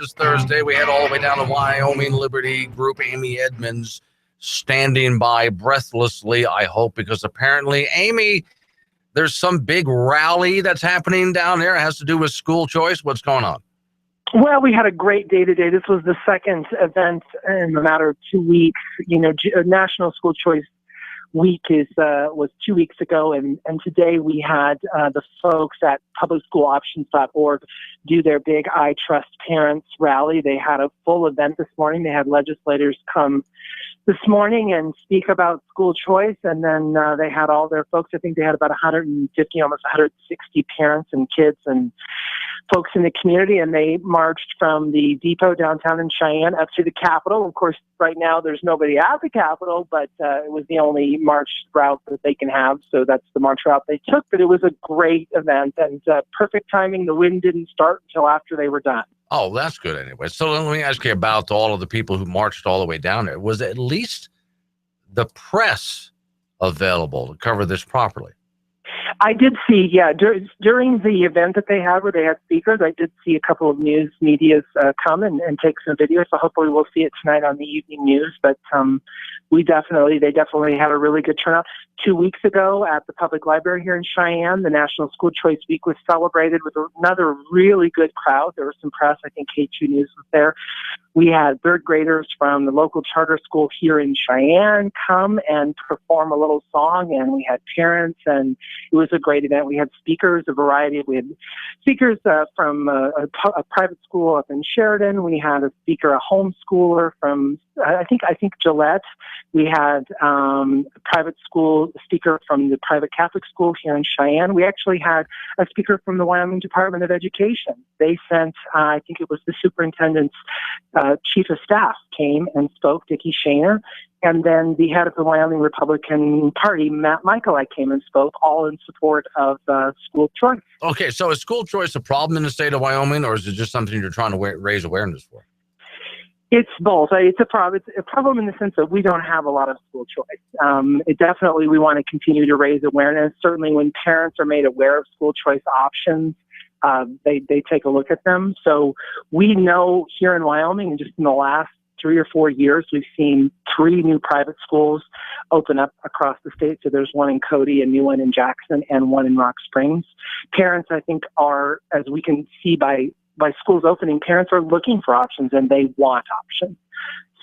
is Thursday. We head all the way down to Wyoming Liberty Group. Amy Edmonds standing by breathlessly, I hope, because apparently, Amy, there's some big rally that's happening down there. It has to do with school choice. What's going on? Well, we had a great day today. This was the second event in a matter of 2 weeks. You know, National School Choice Week was 2 weeks ago, and today we had the folks at publicschooloptions.org do their big I Trust Parents rally. They had a full event this morning. They had legislators come this morning and speak about school choice, and then they had all their folks. I think they had about 150, almost 160 parents and kids and folks in the community, and they marched from the depot downtown in Cheyenne up to the Capitol. Of course, right now there's nobody at the Capitol, but it was the only march route that they can have, so that's the march route they took. But it was a great event, and perfect timing. The wind didn't start until after they were done. Oh, that's good anyway. So let me ask you about all of the people who marched all the way down there. Was at least the press available to cover this properly? I did see, during the event that they had where they had speakers, I did see a couple of news medias come and take some videos. So hopefully we'll see it tonight on the evening news. But they definitely had a really good turnout. 2 weeks ago at the public library here in Cheyenne, the National School Choice Week was celebrated with another really good crowd. There was some press. I think K2 News was there. We had third graders from the local charter school here in Cheyenne come and perform a little song, and we had parents, and it was a great event. We had speakers, we had speakers from a private school up in Sheridan. We had a speaker, a homeschooler from, I think Gillette. We had a private school speaker from the private Catholic school here in Cheyenne. We actually had a speaker from the Wyoming Department of Education. They sent, I think it was the superintendent's chief of staff came and spoke, Dickie Shaner, and then the head of the Wyoming Republican Party, Matt Michaeli, came and spoke, all in support of school choice. Okay, so is school choice a problem in the state of Wyoming, or is it just something you're trying to raise awareness for? It's both. It's a problem in the sense that we don't have a lot of school choice. We want to continue to raise awareness. Certainly when parents are made aware of school choice options, they take a look at them. So we know here in Wyoming, just in the last 3 or 4 years, we've seen 3 new private schools open up across the state. So there's one in Cody, a new one in Jackson, and one in Rock Springs. Parents, I think, are, as we can see by schools opening, parents are looking for options and they want options.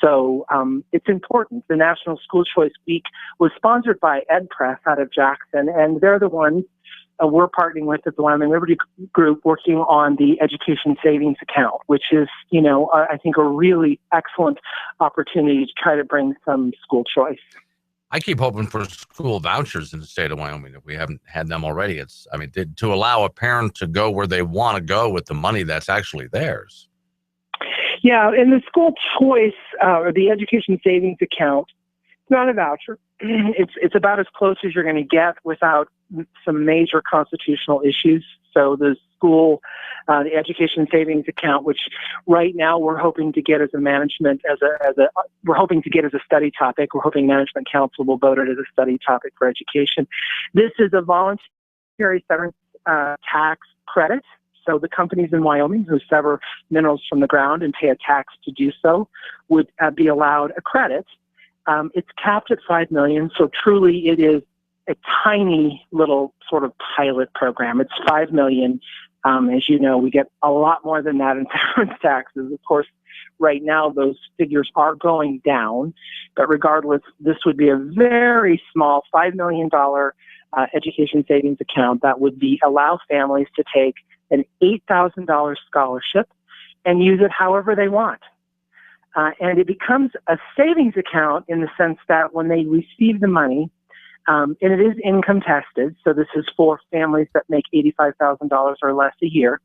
So it's important. The National School Choice Week was sponsored by EdPress out of Jackson, and they're the ones we're partnering with at the Wyoming Liberty Group, working on the Education Savings Account, which is, I think a really excellent opportunity to try to bring some school choice. I keep hoping for school vouchers in the state of Wyoming if we haven't had them already. To allow a parent to go where they want to go with the money that's actually theirs. Yeah, and the school choice or the Education Savings Account, it's not a voucher. It's about as close as you're going to get without some major constitutional issues. So the Education Savings Account, which right now we're hoping to get as a study topic. We're hoping Management Council will vote it as a study topic for education. This is a voluntary severance tax credit. So the companies in Wyoming who sever minerals from the ground and pay a tax to do so would be allowed a credit. It's capped at $5 million. So truly it is a tiny little sort of pilot program. It's $5 million. As you know, we get a lot more than that in severance taxes. Of course, right now those figures are going down, but regardless, this would be a very small $5 million education savings account that would allow families to take an $8,000 scholarship and use it however they want. And it becomes a savings account in the sense that when they receive the money, and it is income tested, so this is for families that make $85,000 or less a year.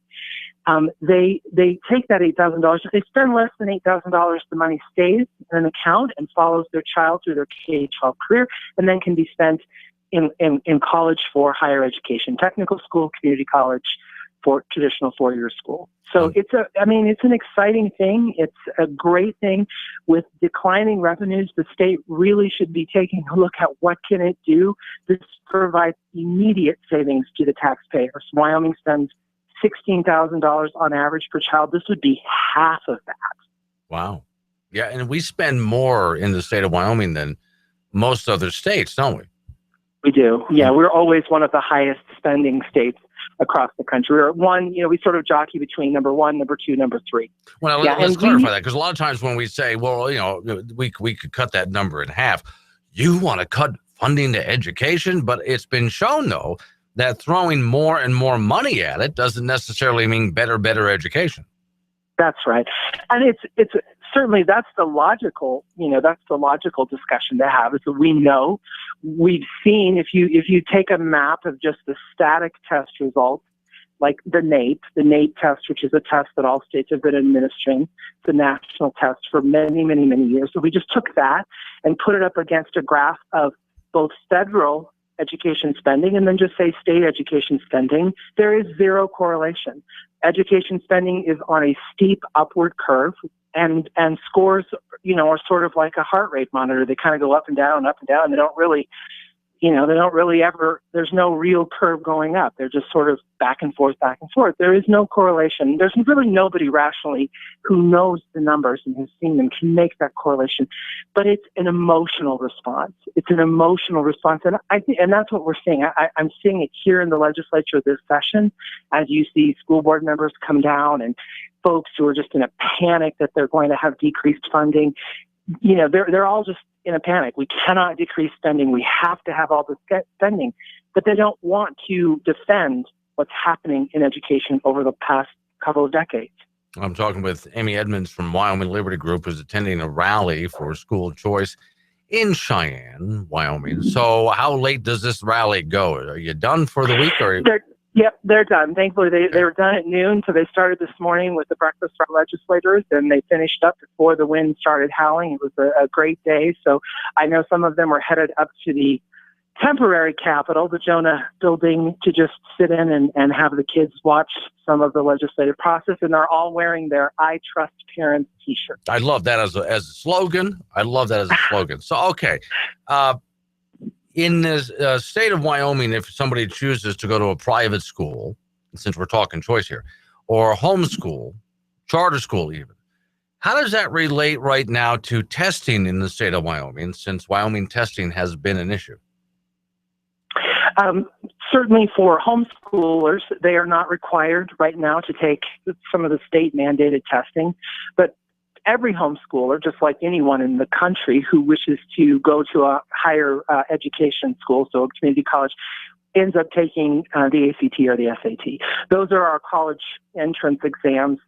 They take that $8,000. If they spend less than $8,000, the money stays in an account and follows their child through their K-12 career, and then can be spent in college for higher education, technical school, community college, for traditional four-year school. So it's an exciting thing. It's a great thing. With declining revenues, the state really should be taking a look at what can it do. This provides immediate savings to the taxpayers. Wyoming spends $16,000 on average per child. This would be half of that. Wow. Yeah, and we spend more in the state of Wyoming than most other states, don't we? We do. Yeah, we're always one of the highest spending states across the country. We're we sort of jockey between number 1, number 2, number 3. Well, yeah, let's clarify that, because a lot of times when we say, well, we could cut that number in half, you want to cut funding to education, but it's been shown, though, that throwing more and more money at it doesn't necessarily mean better education. That's right. And it's certainly that's the logical discussion to have. Is that we've seen if you take a map of just the static test results, like the NAEP test, which is a test that all states have been administering, the national test for many, many, many years. So we just took that and put it up against a graph of both federal education spending and then just say state education spending. There is zero correlation. Education spending is on a steep upward curve, and scores, are sort of like a heart rate monitor. They kind of go up and down, up and down. They don't really ever, there's no real curve going up. They're just sort of back and forth, back and forth. There is no correlation. There's really nobody rationally who knows the numbers and has seen them can make that correlation. But it's an emotional response. It's an emotional response. And I think, and that's what we're seeing. I'm seeing it here in the legislature this session, as you see school board members come down and folks who are just in a panic that they're going to have decreased funding. They're all just in a panic. We cannot decrease spending. We have to have all this spending. But they don't want to defend what's happening in education over the past couple of decades. I'm talking with Amy Edmonds from Wyoming Liberty Group, who's attending a rally for school choice in Cheyenne, Wyoming. So how late does this rally go? Are you done for the week? Yep, they're done. Thankfully, they were done at noon, so they started this morning with the breakfast for legislators, and they finished up before the wind started howling. It was a great day. So I know some of them were headed up to the temporary Capitol, the Jonah building, to just sit in and have the kids watch some of the legislative process, and they're all wearing their I Trust Parents t-shirts. I love that as a slogan. So, okay. In the state of Wyoming, if somebody chooses to go to a private school, since we're talking choice here, or homeschool, charter school even, how does that relate right now to testing in the state of Wyoming, since Wyoming testing has been an issue? Certainly for homeschoolers, they are not required right now to take some of the state mandated testing, but every homeschooler, just like anyone in the country who wishes to go to a higher education school, so a community college, ends up taking the ACT or the SAT. Those are our college entrance exams.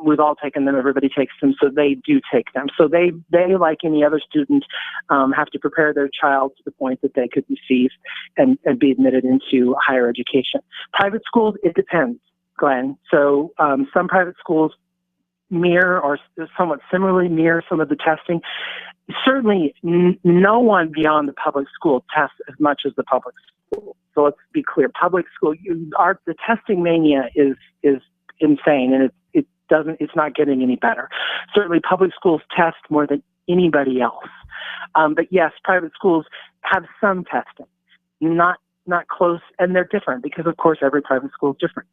We've all taken them. Everybody takes them, so they do take them. So they like any other student, have to prepare their child to the point that they could receive and be admitted into higher education. Private schools, it depends, Glenn. So some private schools mirror or somewhat similarly mirror some of the testing. Certainly, no one beyond the public school tests as much as the public school. So let's be clear: public school, the testing mania is insane, and it's not getting any better. Certainly, public schools test more than anybody else. But yes, private schools have some testing, not close, and they're different because, of course, every private school is different.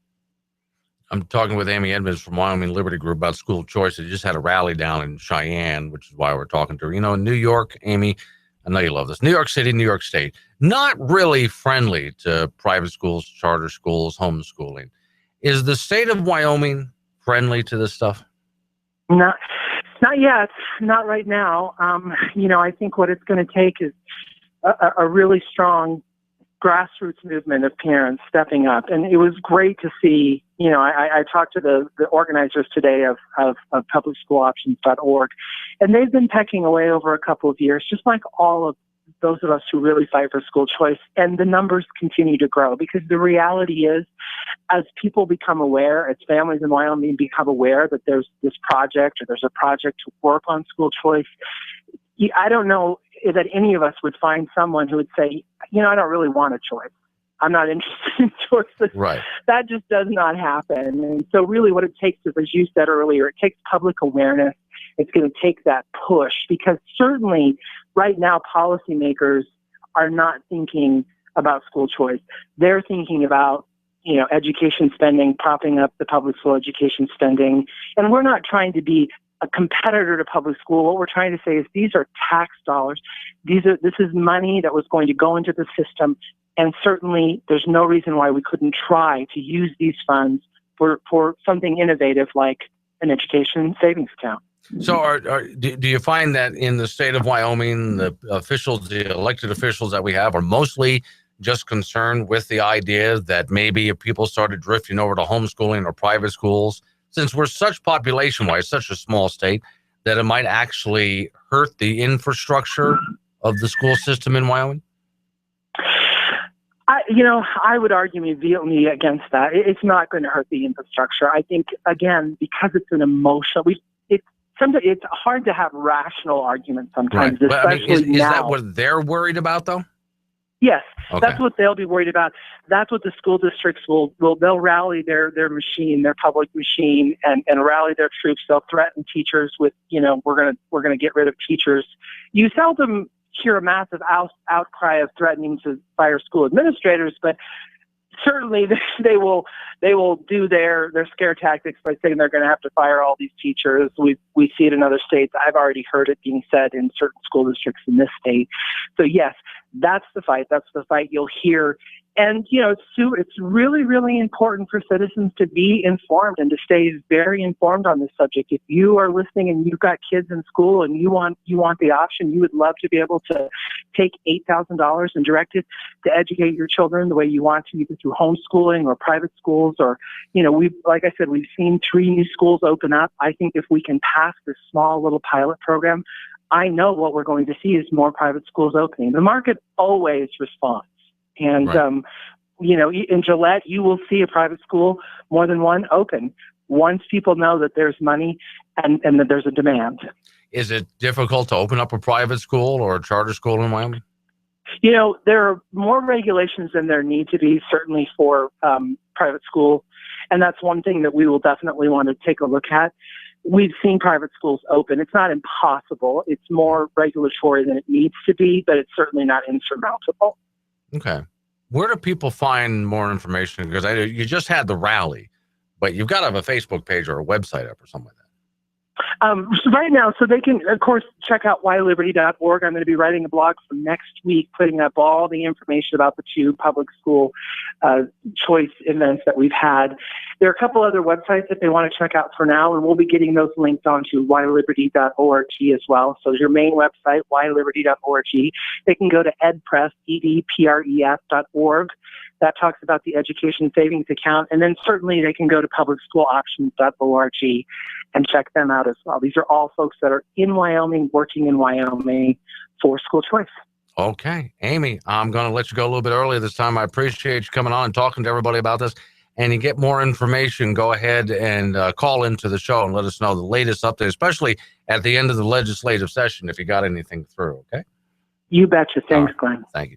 I'm talking with Amy Edmonds from Wyoming Liberty Group about school choice. They just had a rally down in Cheyenne, which is why we're talking to her. In New York, Amy, I know you love this. New York City, New York State, not really friendly to private schools, charter schools, homeschooling. Is the state of Wyoming friendly to this stuff? Not yet. Not right now. I think what it's going to take is a really strong grassroots movement of parents stepping up. And it was great to see, I talked to the organizers today of publicschooloptions.org, and they've been pecking away over a couple of years, just like all of those of us who really fight for school choice. And the numbers continue to grow because the reality is, as people become aware, as families in Wyoming become aware that there's this project or there's a project to work on school choice, I don't know that any of us would find someone who would say, I don't really want a choice. I'm not interested in choices. Right. That just does not happen. And so really what it takes is, as you said earlier, it takes public awareness. It's going to take that push because certainly right now policymakers are not thinking about school choice. They're thinking about, education spending, propping up the public school education spending. And we're not trying to be a competitor to public school. What we're trying to say is these are tax dollars. This is money that was going to go into the system. And certainly there's no reason why we couldn't try to use these funds for something innovative like an education savings account. So do you find that in the state of Wyoming, the elected officials that we have are mostly just concerned with the idea that maybe if people started drifting over to homeschooling or private schools, since we're such population-wise, such a small state, that it might actually hurt the infrastructure of the school system in Wyoming? I would argue vehemently against that. It's not going to hurt the infrastructure. I think, again, because it's an emotional, it's hard to have rational arguments sometimes, right. especially is now. that what they're worried about, though? Yes, okay. That's what they'll be worried about. That's what the school districts they'll rally their machine, their public machine, and rally their troops. They'll threaten teachers with, we're gonna get rid of teachers. You seldom hear a massive outcry of threatening to fire school administrators, but certainly they will do their scare tactics by saying they're going to have to fire all these teachers. We see it in other states. I've already heard it being said in certain school districts in this state. So yes, that's the fight. That's the fight you'll hear. And, it's really, really important for citizens to be informed and to stay very informed on this subject. If you are listening and you've got kids in school and you want the option, you would love to be able to take $8,000 and direct it to educate your children the way you want to, either through homeschooling or private schools, or, like I said, we've seen 3 new schools open up. I think if we can pass this small little pilot program, I know what we're going to see is more private schools opening. The market always responds. And, right. In Gillette, you will see a private school, more than one, open once people know that there's money and that there's a demand. Is it difficult to open up a private school or a charter school in Wyoming? There are more regulations than there need to be, certainly for private school. And that's one thing that we will definitely want to take a look at. We've seen private schools open. It's not impossible. It's more regulatory than it needs to be, but it's certainly not insurmountable. Okay. Where do people find more information? Because you just had the rally, but you've got to have a Facebook page or a website up or something like that. So right now, so they can, of course, check out wyliberty.org. I'm going to be writing a blog for next week, putting up all the information about the 2 public school choice events that we've had. There are a couple other websites that they want to check out for now, and we'll be getting those linked onto wyliberty.org as well. So your main website, wyliberty.org. They can go to edpress, edpref.org. That talks about the education savings account. And then certainly they can go to publicschooloptions.org and check them out as well. These are all folks that are in Wyoming, working in Wyoming for school choice. Okay. Amy, I'm going to let you go a little bit earlier this time. I appreciate you coming on and talking to everybody about this. And you get more information, go ahead and call into the show and let us know the latest update, especially at the end of the legislative session if you got anything through, okay? You betcha. Thanks, Glenn. Thank you.